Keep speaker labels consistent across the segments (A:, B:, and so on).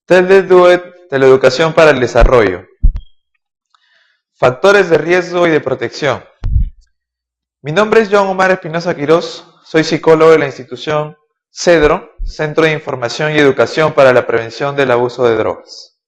A: TED Duet de la educación para el desarrollo. Factores de riesgo y de protección. Mi nombre es Joan Omar Espinosa Quirós, soy psicólogo de la institución CEDRO, Centro de Información y Educación para la Prevención del Abuso de Drogas.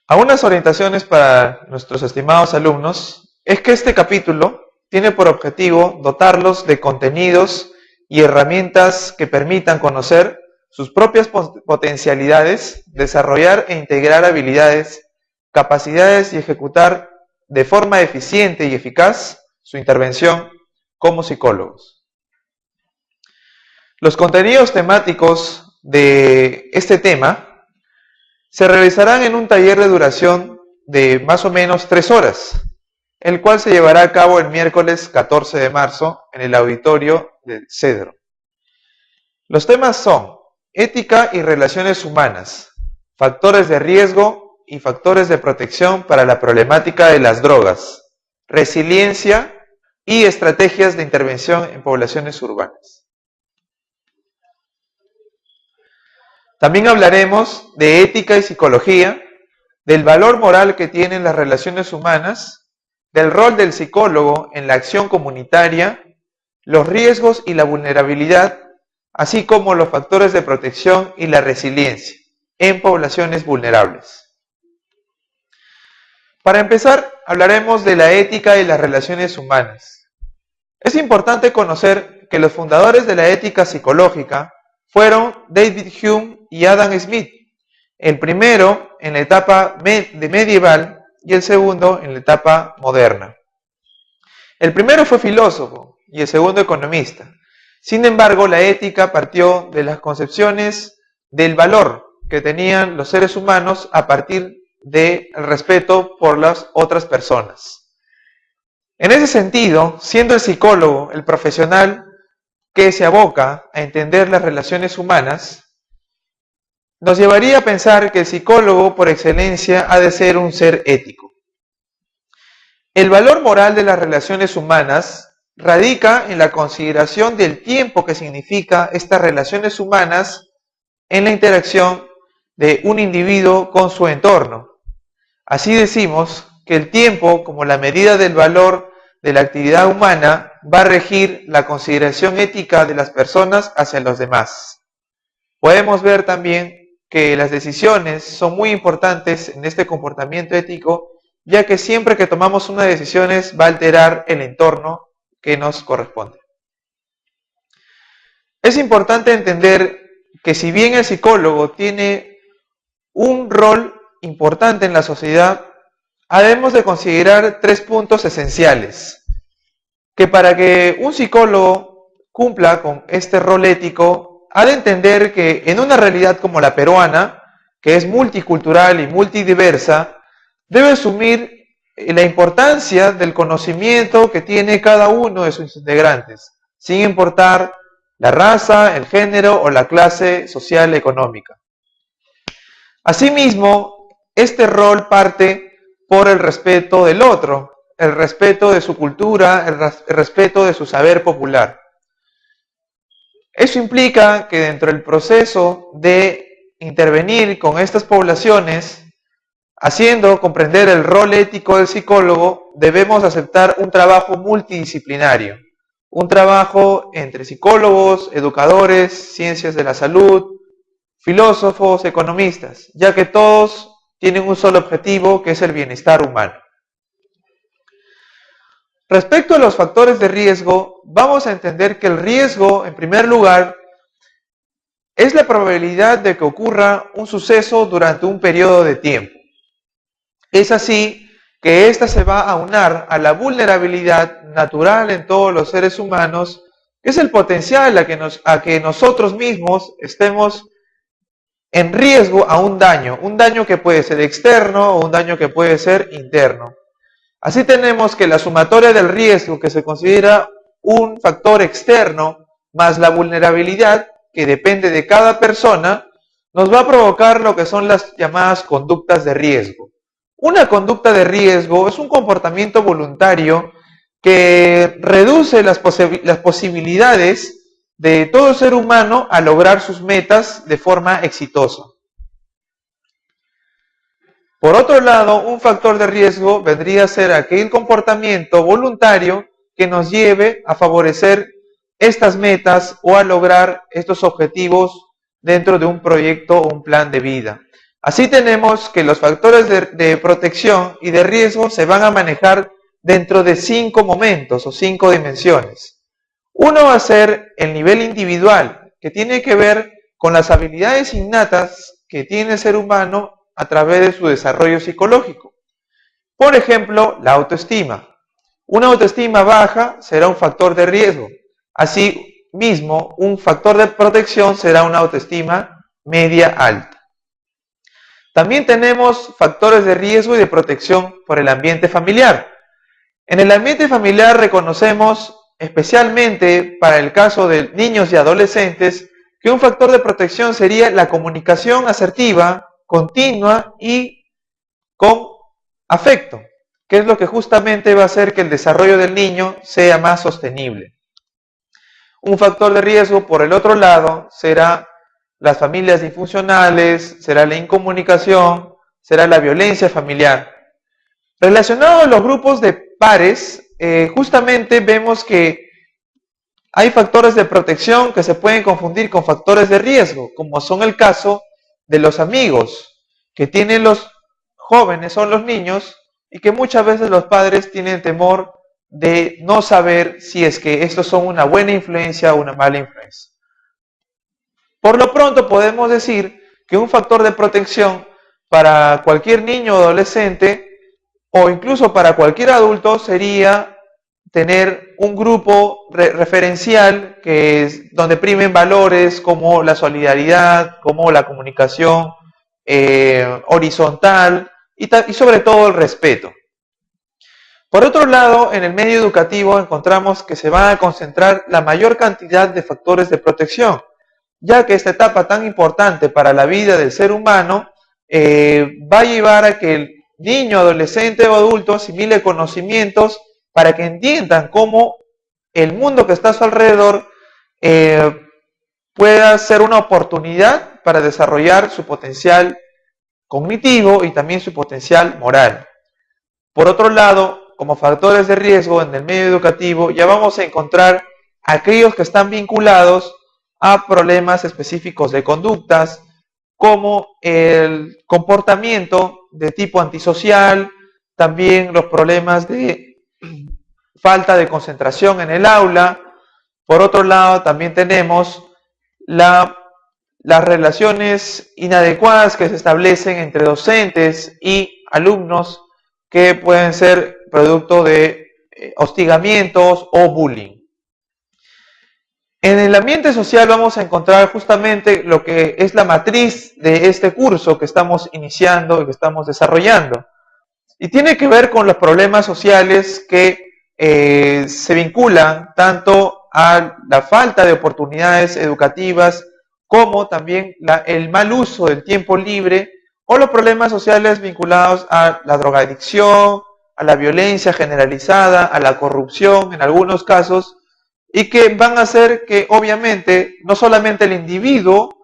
A: Algunas orientaciones para nuestros estimados alumnos es que este capítulo tiene por objetivo dotarlos de contenidos y herramientas que permitan conocer sus propias potencialidades, desarrollar e integrar habilidades, capacidades y ejecutar de forma eficiente y eficaz su intervención como psicólogos. Los contenidos temáticos de este tema se realizarán en un taller de duración de más o menos 3 horas, el cual se llevará a cabo el miércoles 14 de marzo en el auditorio del CEDRO. Los temas son ética y relaciones humanas, factores de riesgo y factores de protección para la problemática de las drogas, resiliencia y estrategias de intervención en poblaciones urbanas. También hablaremos de ética y psicología, del valor moral que tienen las relaciones humanas, del rol del psicólogo en la acción comunitaria, los riesgos y la vulnerabilidad, así como los factores de protección y la resiliencia en poblaciones vulnerables. Para empezar, hablaremos de la ética y las relaciones humanas. Es importante conocer que los fundadores de la ética psicológica fueron David Hume y Adam Smith, el primero en la etapa medieval y el segundo en la etapa moderna. El primero fue filósofo y el segundo economista. Sin embargo, la ética partió de las concepciones del valor que tenían los seres humanos a partir del respeto por las otras personas. En ese sentido, siendo el psicólogo el profesional que se aboca a entender las relaciones humanas, nos llevaría a pensar que el psicólogo por excelencia ha de ser un ser ético. El valor moral de las relaciones humanas radica en la consideración del tiempo que significa estas relaciones humanas en la interacción de un individuo con su entorno. Así decimos que el tiempo, como la medida del valor de la actividad humana, va a regir la consideración ética de las personas hacia los demás. Podemos ver también que las decisiones son muy importantes en este comportamiento ético, ya que siempre que tomamos unas decisiones va a alterar el entorno que nos corresponde. Es importante entender que si bien el psicólogo tiene un rol importante en la sociedad, debemos de considerar 3 puntos esenciales, que para que un psicólogo cumpla con este rol ético, ha de entender que en una realidad como la peruana, que es multicultural y multidiversa, debe asumir la importancia del conocimiento que tiene cada uno de sus integrantes, sin importar la raza, el género o la clase social económica. Asimismo, este rol parte por el respeto del otro, el respeto de su cultura, el respeto de su saber popular. Eso implica que dentro del proceso de intervenir con estas poblaciones, haciendo comprender el rol ético del psicólogo, debemos aceptar un trabajo multidisciplinario, un trabajo entre psicólogos, educadores, ciencias de la salud, filósofos, economistas, ya que todos tienen un solo objetivo, que es el bienestar humano. Respecto a los factores de riesgo, vamos a entender que el riesgo, en primer lugar, es la probabilidad de que ocurra un suceso durante un periodo de tiempo. Es así que ésta se va a aunar a la vulnerabilidad natural en todos los seres humanos, que es el potencial a que nosotros mismos estemos en riesgo a un daño que puede ser externo o un daño que puede ser interno. Así tenemos que la sumatoria del riesgo, que se considera un factor externo, más la vulnerabilidad, que depende de cada persona, nos va a provocar lo que son las llamadas conductas de riesgo. Una conducta de riesgo es un comportamiento voluntario que reduce las posibilidades de todo ser humano a lograr sus metas de forma exitosa. Por otro lado, un factor de riesgo vendría a ser aquel comportamiento voluntario que nos lleve a favorecer estas metas o a lograr estos objetivos dentro de un proyecto o un plan de vida. Así tenemos que los factores de protección y de riesgo se van a manejar dentro de 5 momentos o 5 dimensiones. Uno va a ser el nivel individual, que tiene que ver con las habilidades innatas que tiene el ser humano a través de su desarrollo psicológico. Por ejemplo, la autoestima. Una autoestima baja será un factor de riesgo. Asimismo, un factor de protección será una autoestima media alta. También tenemos factores de riesgo y de protección por el ambiente familiar. En el ambiente familiar reconocemos, especialmente para el caso de niños y adolescentes, que un factor de protección sería la comunicación asertiva, continua y con afecto, que es lo que justamente va a hacer que el desarrollo del niño sea más sostenible. Un factor de riesgo, por el otro lado, será las familias disfuncionales, será la incomunicación, será la violencia familiar. Relacionado a los grupos de pares, justamente vemos que hay factores de protección que se pueden confundir con factores de riesgo, como son el caso de los amigos que tienen los jóvenes o los niños y que muchas veces los padres tienen temor de no saber si es que estos son una buena influencia o una mala influencia. Por lo pronto podemos decir que un factor de protección para cualquier niño o adolescente o incluso para cualquier adulto sería tener un grupo referencial que es donde primen valores como la solidaridad, como la comunicación horizontal y sobre todo el respeto. Por otro lado, en el medio educativo encontramos que se van a concentrar la mayor cantidad de factores de protección, ya que esta etapa tan importante para la vida del ser humano va a llevar a que el niño, adolescente o adulto asimile conocimientos para que entiendan cómo el mundo que está a su alrededor pueda ser una oportunidad para desarrollar su potencial cognitivo y también su potencial moral. Por otro lado, como factores de riesgo en el medio educativo, ya vamos a encontrar aquellos que están vinculados a problemas específicos de conductas, como el comportamiento de tipo antisocial, también los problemas de falta de concentración en el aula. Por otro lado, también tenemos las relaciones inadecuadas que se establecen entre docentes y alumnos que pueden ser producto de hostigamientos o bullying. En el ambiente social vamos a encontrar justamente lo que es la matriz de este curso que estamos iniciando y que estamos desarrollando. Y tiene que ver con los problemas sociales que se vinculan tanto a la falta de oportunidades educativas como también el mal uso del tiempo libre o los problemas sociales vinculados a la drogadicción, a la violencia generalizada, a la corrupción en algunos casos, y que van a hacer que obviamente no solamente el individuo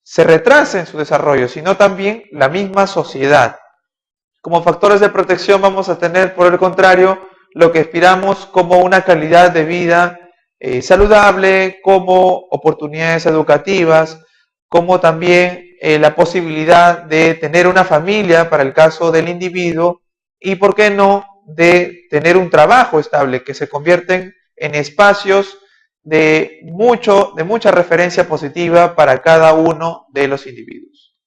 A: se retrase en su desarrollo, sino también la misma sociedad. Como factores de protección vamos a tener, por el contrario, lo que aspiramos como una calidad de vida saludable, como oportunidades educativas, como también la posibilidad de tener una familia para el caso del individuo y, ¿por qué no?, de tener un trabajo estable, que se convierten en espacios de mucha referencia positiva para cada uno de los individuos.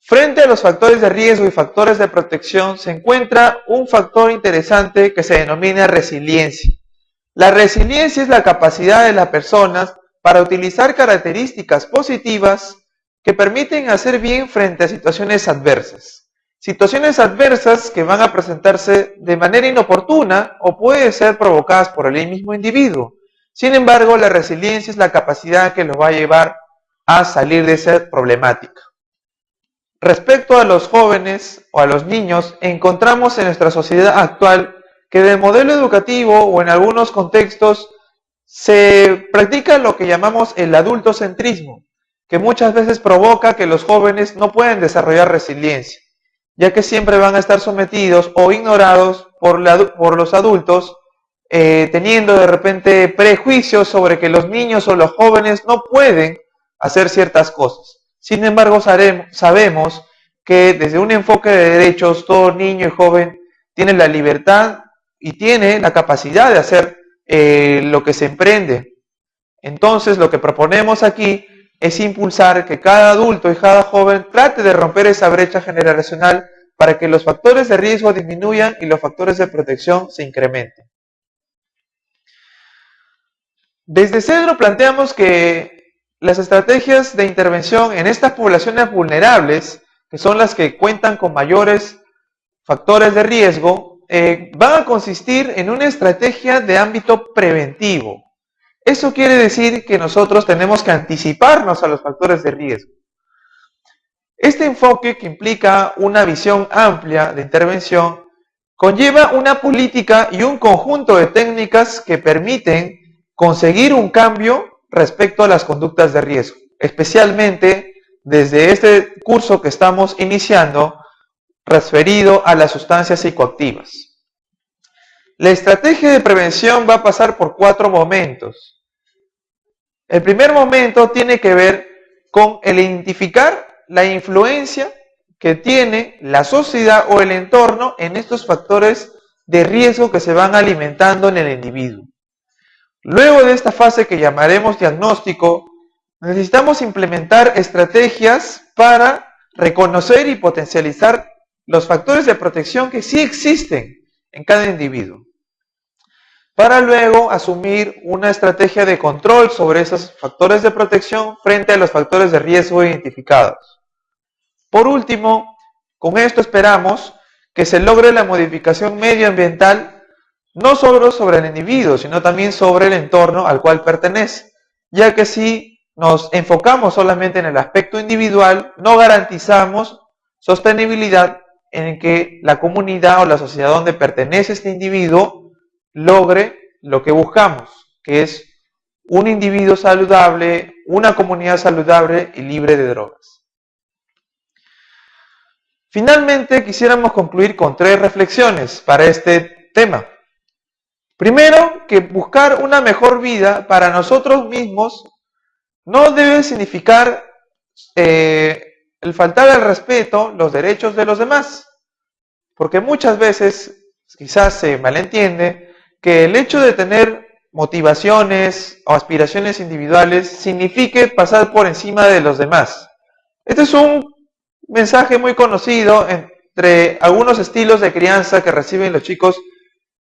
A: Frente a los factores de riesgo y factores de protección se encuentra un factor interesante que se denomina resiliencia. La resiliencia es la capacidad de las personas para utilizar características positivas que permiten hacer bien frente a situaciones adversas. Situaciones adversas que van a presentarse de manera inoportuna o pueden ser provocadas por el mismo individuo. Sin embargo, la resiliencia es la capacidad que los va a llevar a salir de esa problemática. Respecto a los jóvenes o a los niños, encontramos en nuestra sociedad actual que del modelo educativo o en algunos contextos Se practica lo que llamamos el adultocentrismo, que muchas veces provoca que los jóvenes no pueden desarrollar resiliencia, ya que siempre van a estar sometidos o ignorados por los adultos, teniendo de repente prejuicios sobre que los niños o los jóvenes no pueden hacer ciertas cosas. Sin embargo, sabemos que desde un enfoque de derechos, todo niño y joven tiene la libertad y tiene la capacidad de hacer lo que se emprende. Entonces, lo que proponemos aquí es impulsar que cada adulto y cada joven trate de romper esa brecha generacional para que los factores de riesgo disminuyan y los factores de protección se incrementen. Desde CEDRO planteamos que las estrategias de intervención en estas poblaciones vulnerables, que son las que cuentan con mayores factores de riesgo, van a consistir en una estrategia de ámbito preventivo. Eso quiere decir que nosotros tenemos que anticiparnos a los factores de riesgo. Este enfoque, que implica una visión amplia de intervención, conlleva una política y un conjunto de técnicas que permiten conseguir un cambio respecto a las conductas de riesgo, especialmente desde este curso que estamos iniciando, referido a las sustancias psicoactivas. La estrategia de prevención va a pasar por 4 momentos. El primer momento tiene que ver con el identificar la influencia que tiene la sociedad o el entorno en estos factores de riesgo que se van alimentando en el individuo. Luego de esta fase, que llamaremos diagnóstico, necesitamos implementar estrategias para reconocer y potencializar los factores de protección que sí existen en cada individuo, para luego asumir una estrategia de control sobre esos factores de protección frente a los factores de riesgo identificados. Por último, con esto esperamos que se logre la modificación medioambiental, no solo sobre el individuo, sino también sobre el entorno al cual pertenece, ya que si nos enfocamos solamente en el aspecto individual, no garantizamos sostenibilidad en que la comunidad o la sociedad donde pertenece este individuo logre lo que buscamos, que es un individuo saludable, una comunidad saludable y libre de drogas. Finalmente, quisiéramos concluir con 3 reflexiones para este tema. Primero, que buscar una mejor vida para nosotros mismos no debe significar el faltar al respeto los derechos de los demás, porque muchas veces quizás se malentiende que el hecho de tener motivaciones o aspiraciones individuales signifique pasar por encima de los demás. Este es un mensaje muy conocido entre algunos estilos de crianza que reciben los chicos,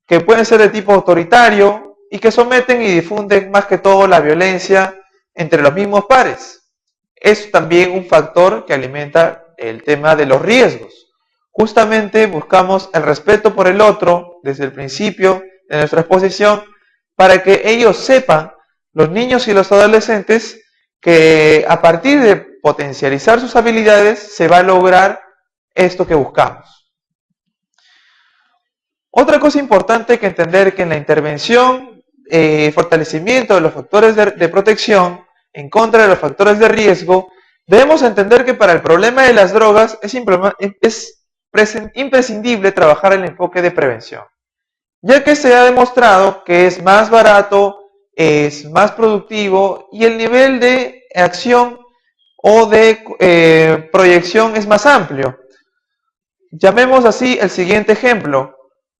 A: que pueden ser de tipo autoritario y que someten y difunden más que todo la violencia entre los mismos pares. Es también un factor que alimenta el tema de los riesgos. Justamente buscamos el respeto por el otro desde el principio de nuestra exposición, para que ellos sepan, los niños y los adolescentes, que a partir de potencializar sus habilidades se va a lograr esto que buscamos. Otra cosa importante que entender, que en la intervención, fortalecimiento de los factores de protección en contra de los factores de riesgo, debemos entender que para el problema de las drogas es imprescindible trabajar el enfoque de prevención, ya que se ha demostrado que es más barato, es más productivo y el nivel de acción o de proyección es más amplio. Llamemos así el siguiente ejemplo.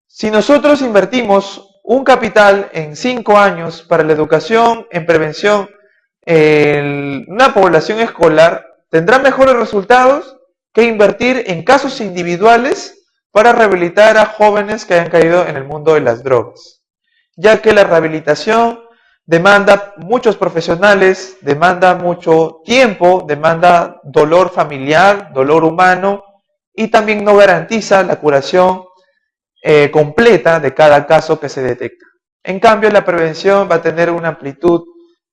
A: Si nosotros invertimos un capital en 5 años para la educación en prevención en una población escolar, tendrá mejores resultados que invertir en casos individuales para rehabilitar a jóvenes que hayan caído en el mundo de las drogas, ya que la rehabilitación demanda muchos profesionales, demanda mucho tiempo, demanda dolor familiar, dolor humano, y también no garantiza la curación completa de cada caso que se detecta. En cambio, la prevención va a tener una amplitud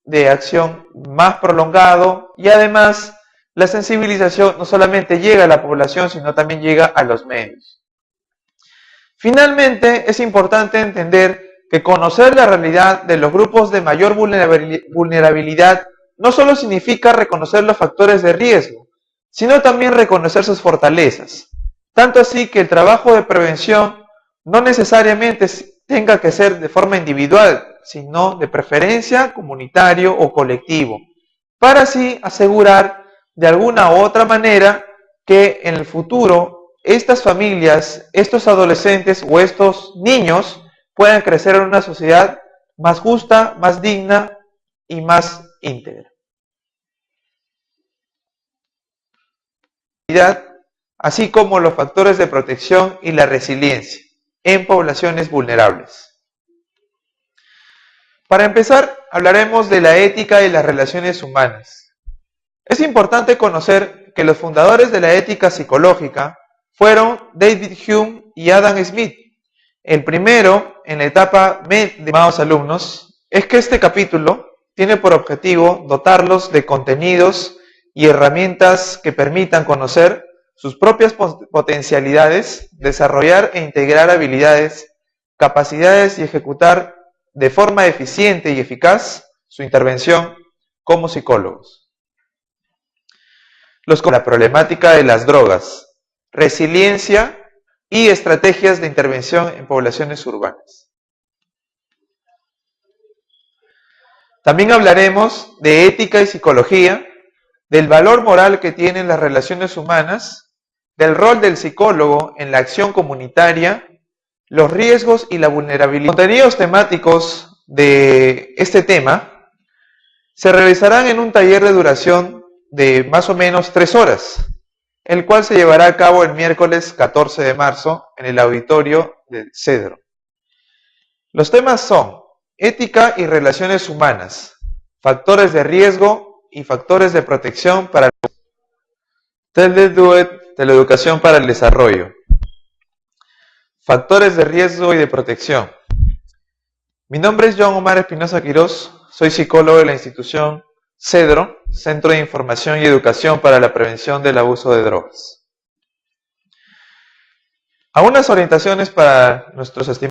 A: de acción más prolongado, y además la sensibilización no solamente llega a la población, sino también llega a los medios. Finalmente, es importante entender que conocer la realidad de los grupos de mayor vulnerabilidad no solo significa reconocer los factores de riesgo, sino también reconocer sus fortalezas. Tanto así que el trabajo de prevención no necesariamente tenga que ser de forma individual, sino de preferencia comunitario o colectivo, para así asegurar de alguna u otra manera que en el futuro estas familias, estos adolescentes o estos niños puedan crecer en una sociedad más justa, más digna y más íntegra. Así como los factores de protección y la resiliencia en poblaciones vulnerables. Para empezar, hablaremos de la ética y las relaciones humanas. Es importante conocer que los fundadores de la ética psicológica fueron David Hume y Adam Smith. El primero, en la etapa de estimados alumnos, es que este capítulo tiene por objetivo dotarlos de contenidos y herramientas que permitan conocer sus propias potencialidades, desarrollar e integrar habilidades, capacidades y ejecutar de forma eficiente y eficaz su intervención como psicólogos. La problemática de las drogas, resiliencia y estrategias de intervención en poblaciones urbanas. También hablaremos de ética y psicología, del valor moral que tienen las relaciones humanas, del rol del psicólogo en la acción comunitaria, los riesgos y la vulnerabilidad. Los contenidos temáticos de este tema se realizarán en un taller de duración de más o menos 3 horas, el cual se llevará a cabo el miércoles 14 de marzo en el auditorio del Cedro. Los temas son ética y relaciones humanas, factores de riesgo y factores de protección para teleeducación para el desarrollo, factores de riesgo y de protección. Mi nombre es John Omar Espinosa Quirós, soy psicólogo de la institución Cedro, Centro de Información y Educación para la Prevención del Abuso de Drogas. Algunas orientaciones para nuestros estimados